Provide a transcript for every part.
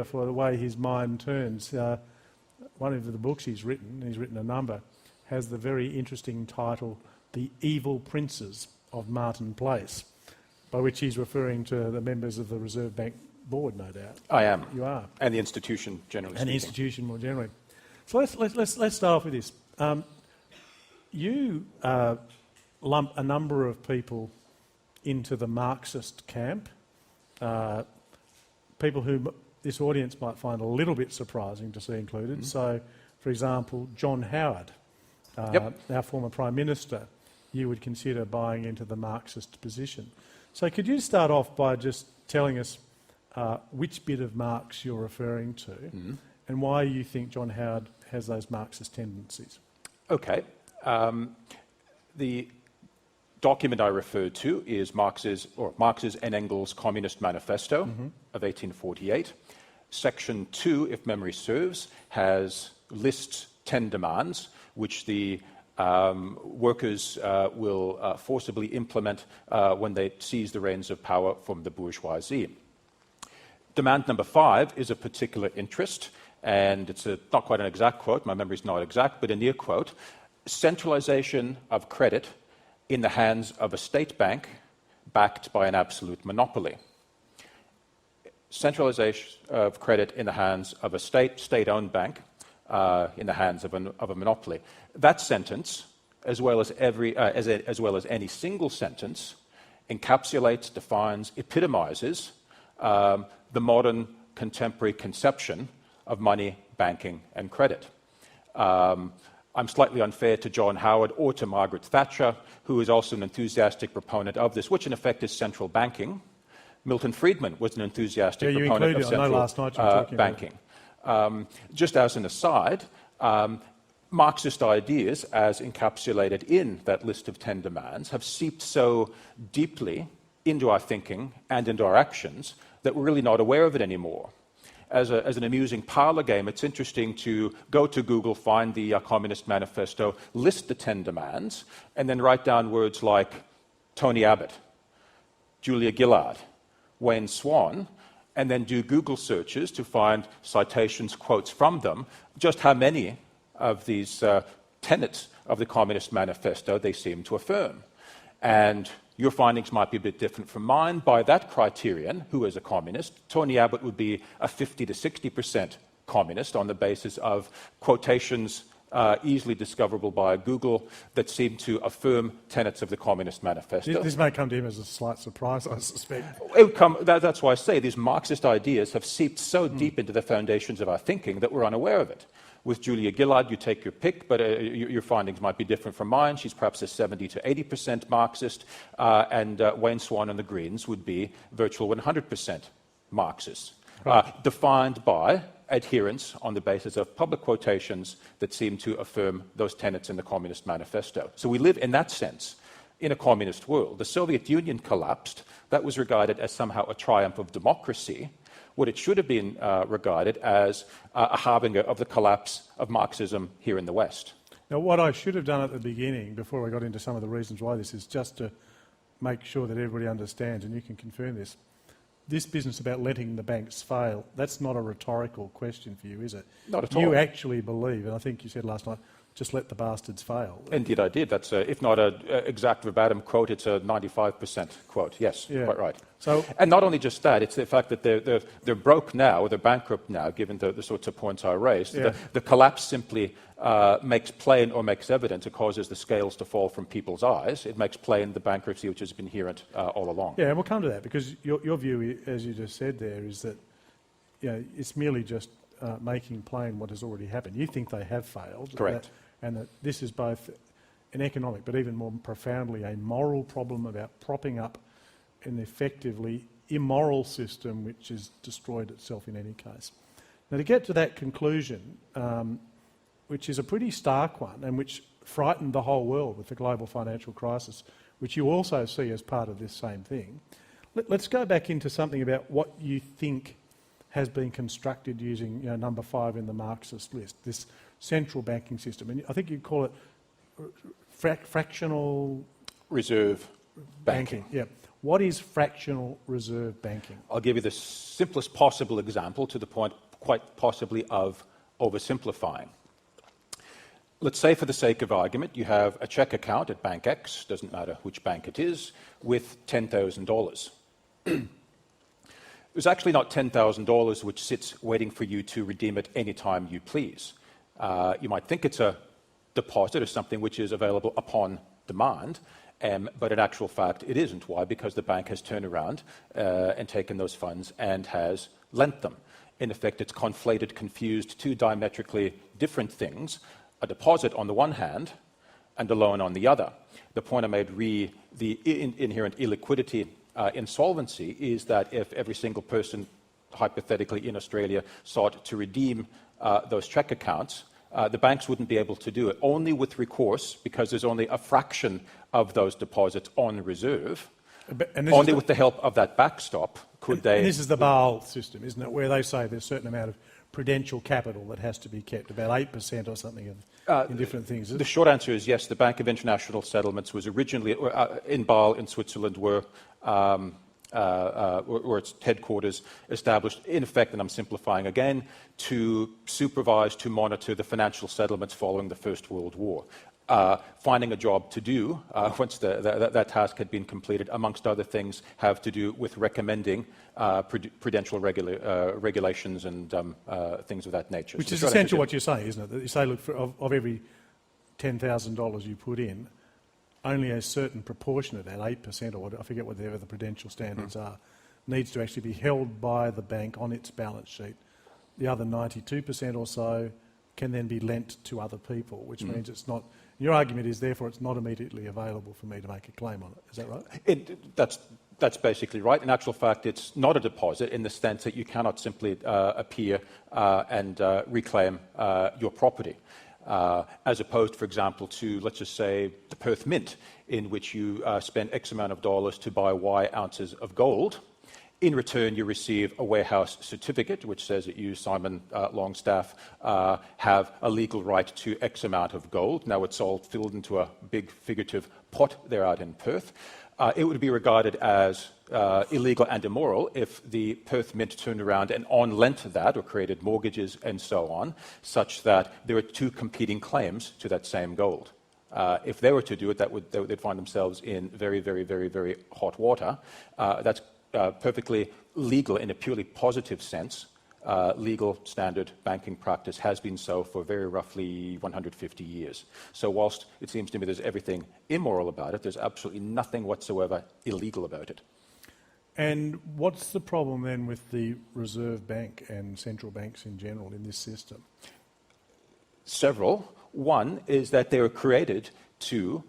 for the way his mind turns. One of the books he's written a number, has the very interesting title, The Evil Princes of Martin Place, by which he's referring to the members of the Reserve Bank board, no doubt. I am. You are. And the institution, generally speaking. And the institution more generally. So let's start off with this. You lump a number of people into the Marxist camp, people who this audience might find a little bit surprising to see included. So, for example, John Howard, our former Prime Minister, you would consider buying into the Marxist position. So could you start off by just telling us which bit of Marx you're referring to and why you think John Howard has those Marxist tendencies? Okay. The document I referred to is Marx's and Engels' Communist Manifesto of 1848. Section 2, if memory serves, lists 10 demands which the workers will forcibly implement when they seize the reins of power from the bourgeoisie. Demand number 5 is a particular interest, and it's not quite an exact quote, my memory's not exact, but a near quote: centralization of credit in the hands of a state bank backed by an absolute monopoly. Centralization of credit in the hands of a state-owned bank in the hands of a monopoly. That sentence, as well as any single sentence, encapsulates, defines, epitomizes the modern contemporary conception of money, banking, and credit. I'm slightly unfair to John Howard or to Margaret Thatcher, who is also an enthusiastic proponent of this, which in effect is central banking. Milton Friedman was an enthusiastic proponent of central banking. Just as an aside, Marxist ideas, as encapsulated in that list of 10 demands, have seeped so deeply into our thinking and into our actions that we're really not aware of it anymore. As an amusing parlor game, it's interesting to go to Google, find the Communist Manifesto, list the 10 demands, and then write down words like Tony Abbott, Julia Gillard, Wayne Swan, and then do Google searches to find citations, quotes from them, just how many of these tenets of the Communist Manifesto they seem to affirm. And your findings might be a bit different from mine. By that criterion, who is a communist? Tony Abbott would be a 50 to 60% communist on the basis of quotations easily discoverable by Google that seem to affirm tenets of the Communist Manifesto. This may come to him as a slight surprise, I suspect. That's why I say these Marxist ideas have seeped so deep into the foundations of our thinking that we're unaware of it. With Julia Gillard, you take your pick, but your findings might be different from mine. She's perhaps a 70 to 80% Marxist, and Wayne Swan and the Greens would be virtual 100% Marxist, defined by adherence on the basis of public quotations that seem to affirm those tenets in the Communist Manifesto. So we live, in that sense, in a communist world. The Soviet Union collapsed. That was regarded as somehow a triumph of democracy. What it should have been regarded as a harbinger of the collapse of Marxism here in the West. Now, what I should have done at the beginning, before I got into some of the reasons why this is, just to make sure that everybody understands, and you can confirm this business about letting the banks fail, that's not a rhetorical question for you, is it? Not at all. You actually believe, and I think you said last night, just let the bastards fail. Indeed I did. That's, if not an exact verbatim quote, it's a 95% quote. Yes, quite right. And not only just that, it's the fact that they're broke now, or they're bankrupt now, given the sorts of points I raised. Yeah. The collapse simply makes plain or makes evident, it causes the scales to fall from people's eyes. It makes plain the bankruptcy which has been inherent all along. Yeah, and we'll come to that, because your view, as you just said there, is that it's merely just making plain what has already happened. You think they have failed. Correct. And that this is both an economic, but even more profoundly a moral problem about propping up an effectively immoral system which has destroyed itself in any case. Now, to get to that conclusion, which is a pretty stark one and which frightened the whole world with the global financial crisis, which you also see as part of this same thing, let's go back into something about what you think has been constructed using number 5 in the Marxist list, this central banking system. And I think you call it fractional reserve banking. Yeah. What is fractional reserve banking? I'll give you the simplest possible example to the point quite possibly of oversimplifying. Let's say, for the sake of argument, you have a check account at Bank X, doesn't matter which bank it is, with $10,000. There's actually not $10,000 which sits waiting for you to redeem it any time you please. You might think it's a deposit or something which is available upon demand, but in actual fact it isn't. Why? Because the bank has turned around and taken those funds and has lent them. In effect, it's conflated, confused two diametrically different things, a deposit on the one hand and a loan on the other. The point I made re the inherent illiquidity in solvency is that if every single person, hypothetically in Australia, sought to redeem those check accounts, the banks wouldn't be able to do it. Only with recourse, because there's only a fraction of those deposits on reserve, only with the help of that backstop could they... And this is the Basel system, isn't it, where they say there's a certain amount of prudential capital that has to be kept, about 8% or something in different things. The short answer is yes. The Bank of International Settlements was originally in Basel in Switzerland, where its headquarters established, in effect, and I'm simplifying again, to supervise, to monitor the financial settlements following the First World War. Finding a job to do once that task had been completed, amongst other things, have to do with recommending prudential regulations and things of that nature. Which is essentially what you're saying, isn't it? That you say, look, of every $10,000 you put in, only a certain proportion of that, 8% or I forget whatever the prudential standards are, needs to actually be held by the bank on its balance sheet. The other 92% or so can then be lent to other people, which means it's not... Your argument is, therefore, it's not immediately available for me to make a claim on it. Is that right? That's basically right. In actual fact, it's not a deposit in the sense that you cannot simply appear and reclaim your property. As opposed, for example, to, let's just say, the Perth Mint, in which you spend X amount of dollars to buy Y ounces of gold. In return, you receive a warehouse certificate which says that you, Simon Longstaff, have a legal right to X amount of gold. Now it's all filled into a big figurative pot there out in Perth. It would be regarded as illegal and immoral if the Perth Mint turned around and on-lent that or created mortgages and so on, such that there are two competing claims to that same gold. If they were to do it, they'd find themselves in very, very, very, very hot water. That's perfectly legal in a purely positive sense. Legal standard banking practice has been so for very roughly 150 years. So whilst it seems to me there's everything immoral about it, there's absolutely nothing whatsoever illegal about it. And what's the problem then with the Reserve Bank and central banks in general in this system? Several. One is that they were created to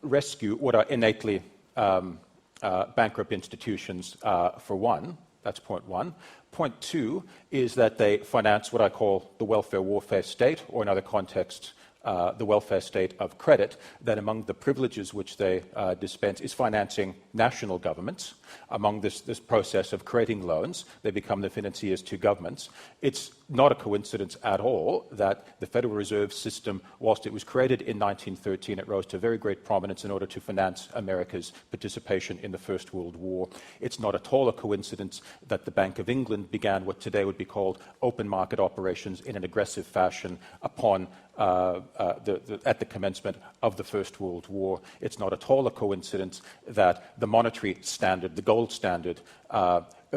rescue what are innately bankrupt institutions, for one. That's point one. Point two is that they finance what I call the welfare warfare state, or in other contexts, the welfare state of credit, that among the privileges which they dispense is financing national governments. Among this process of creating loans, they become the financiers to governments. It's not a coincidence at all that the Federal Reserve System, whilst it was created in 1913, it rose to very great prominence in order to finance America's participation in the First World War. It's not at all a coincidence that the Bank of England began what today would be called open market operations in an aggressive fashion upon at the commencement of the First World War. It's not at all a coincidence that the monetary standard, the gold standard,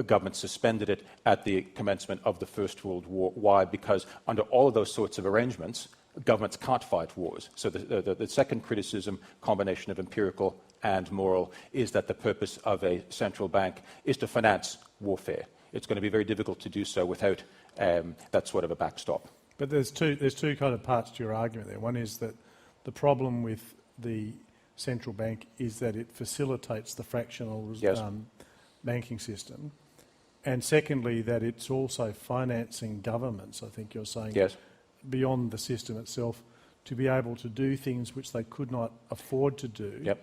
government suspended it at the commencement of the First World War. Why? Because under all of those sorts of arrangements, governments can't fight wars. So the second criticism, combination of empirical and moral, is that the purpose of a central bank is to finance warfare. It's going to be very difficult to do so without that sort of a backstop. But there's two kind of parts to your argument there. One is that the problem with the central bank is that it facilitates the fractional banking system. And secondly, that it's also financing governments, I think you're saying, beyond the system itself, to be able to do things which they could not afford to do,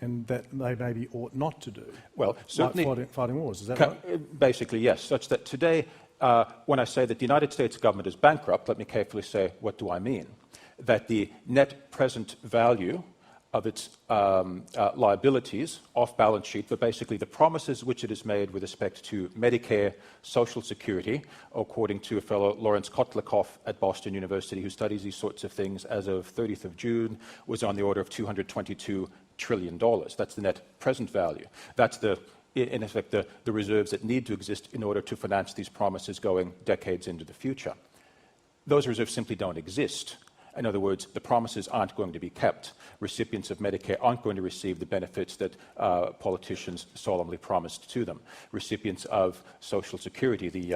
and that they maybe ought not to do. Well, certainly, like fighting wars, is that right? Basically, yes, such that today, when I say that the United States government is bankrupt, let me carefully say, what do I mean? That the net present value of its liabilities off balance sheet, but basically the promises which it has made with respect to Medicare, Social Security, according to a fellow Lawrence Kotlikoff at Boston University who studies these sorts of things, as of 30th of June, was on the order of $222 trillion. That's the net present value. That's in effect the reserves that need to exist in order to finance these promises going decades into the future. Those reserves simply don't exist. In other words, the promises aren't going to be kept. Recipients of Medicare aren't going to receive the benefits that politicians solemnly promised to them. Recipients of Social Security, the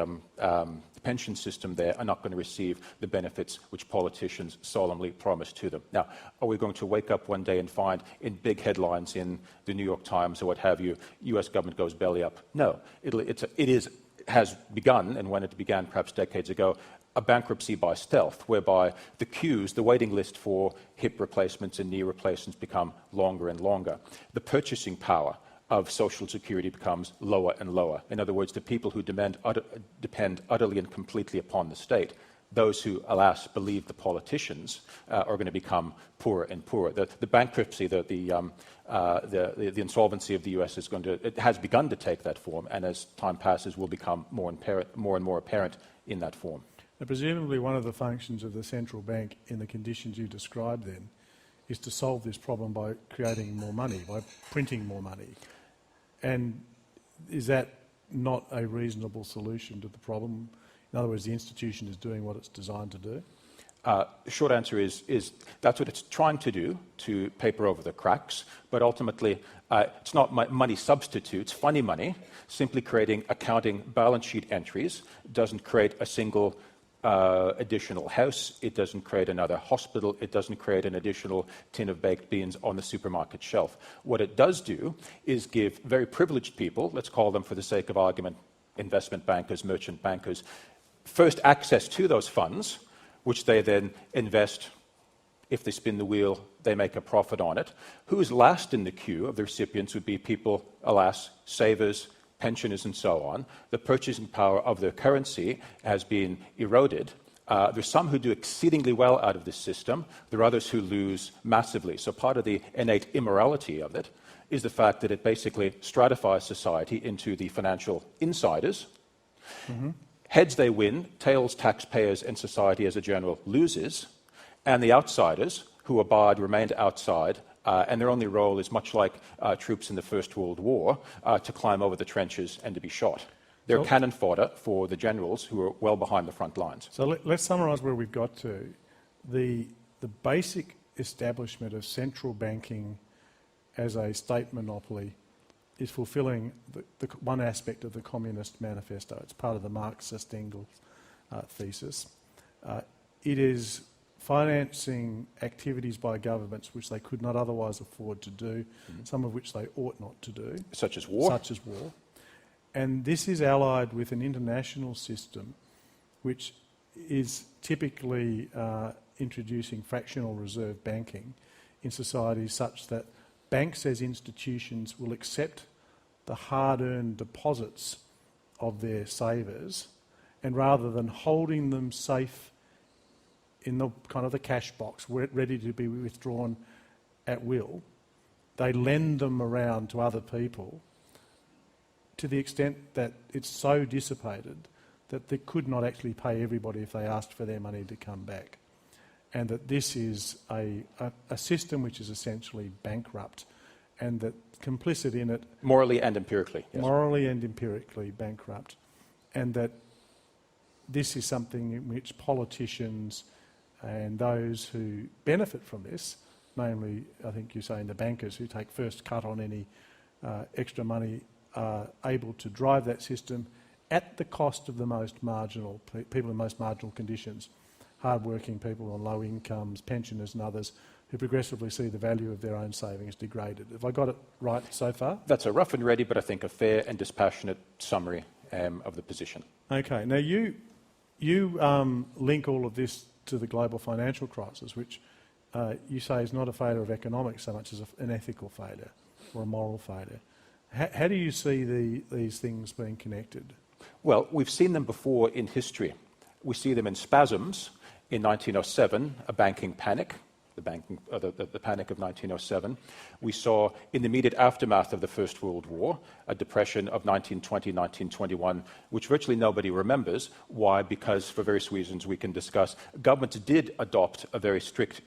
pension system there, are not going to receive the benefits which politicians solemnly promised to them. Now, are we going to wake up one day and find in big headlines in the New York Times or what have you, US government goes belly up? No. It has begun, and when it began perhaps decades ago, a bankruptcy by stealth, whereby the queues, the waiting list for hip replacements and knee replacements become longer and longer. The purchasing power of Social Security becomes lower and lower. In other words, the people who depend utterly and completely upon the state, those who, alas, believe the politicians, are going to become poorer and poorer. The bankruptcy, the insolvency of the US it has begun to take that form, and as time passes will become more and more apparent in that form. Now, presumably one of the functions of the central bank in the conditions you described then is to solve this problem by creating more money, by printing more money. And is that not a reasonable solution to the problem? In other words, the institution is doing what it's designed to do? The short answer is that's what it's trying to do, to paper over the cracks, but ultimately it's not money substitutes, funny money. Simply creating accounting balance sheet entries doesn't create a single additional house, it doesn't create another hospital, it doesn't create an additional tin of baked beans on the supermarket shelf. What it does do is give very privileged people, let's call them for the sake of argument investment bankers, merchant bankers, first access to those funds, which they then invest. If they spin the wheel, they make a profit on it. Who's last in the queue of the recipients would be people, alas, savers, pensioners and so on. The purchasing power of their currency has been eroded. There's some who do exceedingly well out of this system. There are others who lose massively. So part of the innate immorality of it is the fact that it basically stratifies society into the financial insiders. Mm-hmm. Heads they win, tails taxpayers and society as a general loses, and the outsiders who are barred remained outside. And their only role is much like troops in the First World War, to climb over the trenches and to be shot. They're cannon fodder for the generals who are well behind the front lines. So let's summarise where we've got to. The basic establishment of central banking as a state monopoly is fulfilling the one aspect of the Communist Manifesto. It's part of the Marxist Engels thesis. It is financing activities by governments which they could not otherwise afford to do, some of which they ought not to do. Such as war. Such as war. And this is allied with an international system which is typically introducing fractional reserve banking in societies such that banks as institutions will accept the hard-earned deposits of their savers, and rather than holding them safe in the kind of the cash box, ready to be withdrawn at will, they lend them around to other people to the extent that it's so dissipated that they could not actually pay everybody if they asked for their money to come back. And that this is a system which is essentially bankrupt, and that complicit in it... Morally and empirically. Yes. Morally and empirically bankrupt. And that this is something in which politicians and those who benefit from this, namely, I think you're saying the bankers who take first cut on any extra money, are able to drive that system at the cost of the most marginal people in most marginal conditions, hard-working people on low incomes, pensioners and others, who progressively see the value of their own savings degraded. Have I got it right so far? That's a rough and ready, but I think a fair and dispassionate summary of the position. Okay. Now, you link all of this to the global financial crisis, which you say is not a failure of economics so much as an ethical failure or a moral failure. How do you see these things being connected? Well, we've seen them before in history. We see them in spasms. In 1907, a banking panic the panic of 1907. We saw, in the immediate aftermath of the First World War, a depression of 1920, 1921, which virtually nobody remembers. Why? Because, for various reasons we can discuss, governments did adopt a very strict